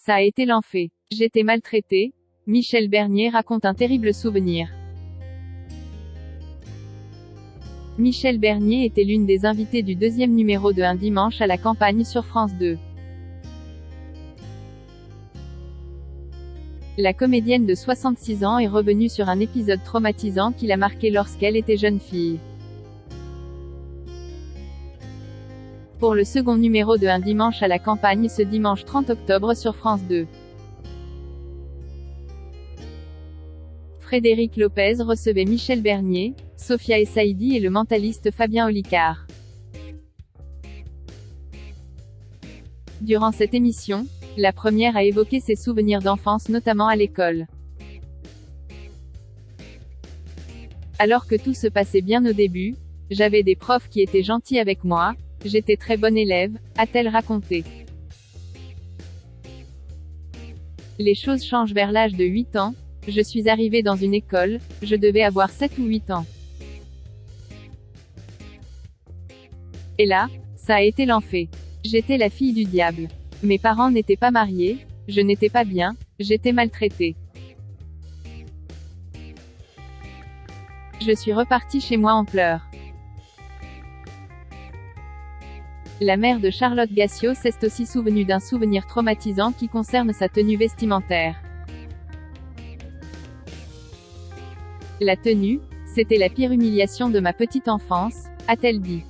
Ça a été l'enfer. J'étais maltraitée. Michel Bernier raconte un terrible souvenir. Michel Bernier était l'une des invitées du deuxième numéro de Un dimanche à la campagne sur France 2. La comédienne de 66 ans est revenue sur un épisode traumatisant qui l'a marquée lorsqu'elle était jeune fille. Pour le second numéro de Un dimanche à la campagne ce dimanche 30 octobre sur France 2. Frédéric Lopez recevait Michel Bernier, Sophia Essaidi et le mentaliste Fabien Olicard. Durant cette émission, la première a évoqué ses souvenirs d'enfance notamment à l'école. Alors que tout se passait bien au début, j'avais des profs qui étaient gentils avec moi, j'étais très bonne élève, a-t-elle raconté. Les choses changent vers l'âge de 8 ans, je suis arrivée dans une école, je devais avoir 7 ou 8 ans. Et là, ça a été l'enfer. J'étais la fille du diable. Mes parents n'étaient pas mariés, je n'étais pas bien, j'étais maltraitée. Je suis repartie chez moi en pleurs. La mère de Charlotte Gassiot s'est aussi souvenue d'un souvenir traumatisant qui concerne sa tenue vestimentaire. La tenue, c'était la pire humiliation de ma petite enfance, a-t-elle dit.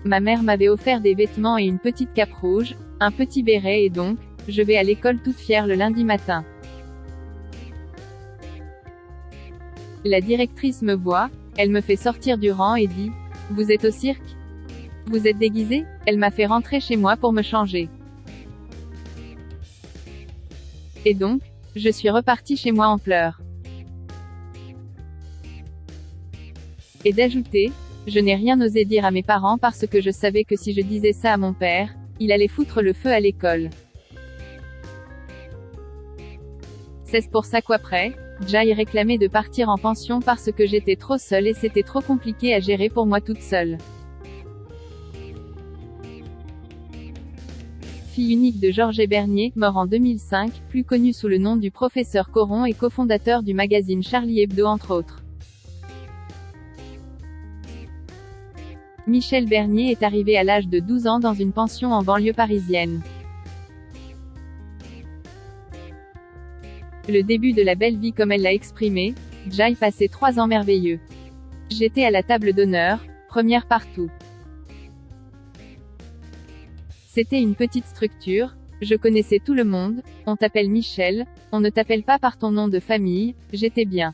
Ma mère m'avait offert des vêtements et une petite cape rouge, un petit béret et donc, je vais à l'école toute fière le lundi matin. La directrice me voit, elle me fait sortir du rang et dit « Vous êtes au cirque ? Vous êtes déguisé ?» Elle m'a fait rentrer chez moi pour me changer. Et donc, je suis repartie chez moi en pleurs. Et d'ajouter, je n'ai rien osé dire à mes parents parce que je savais que si je disais ça à mon père, il allait foutre le feu à l'école. C'est pour ça qu'après, Jai réclamait de partir en pension parce que j'étais trop seule et c'était trop compliqué à gérer pour moi toute seule. Fille unique de Georges Bernier, mort en 2005, plus connu sous le nom du professeur Coron et cofondateur du magazine Charlie Hebdo entre autres. Michel Bernier est arrivé à l'âge de 12 ans dans une pension en banlieue parisienne. Le début de la belle vie comme elle l'a exprimé, Jai passait 3 ans merveilleux. J'étais à la table d'honneur, première partout. C'était une petite structure, je connaissais tout le monde, on t'appelle Michel, on ne t'appelle pas par ton nom de famille, j'étais bien.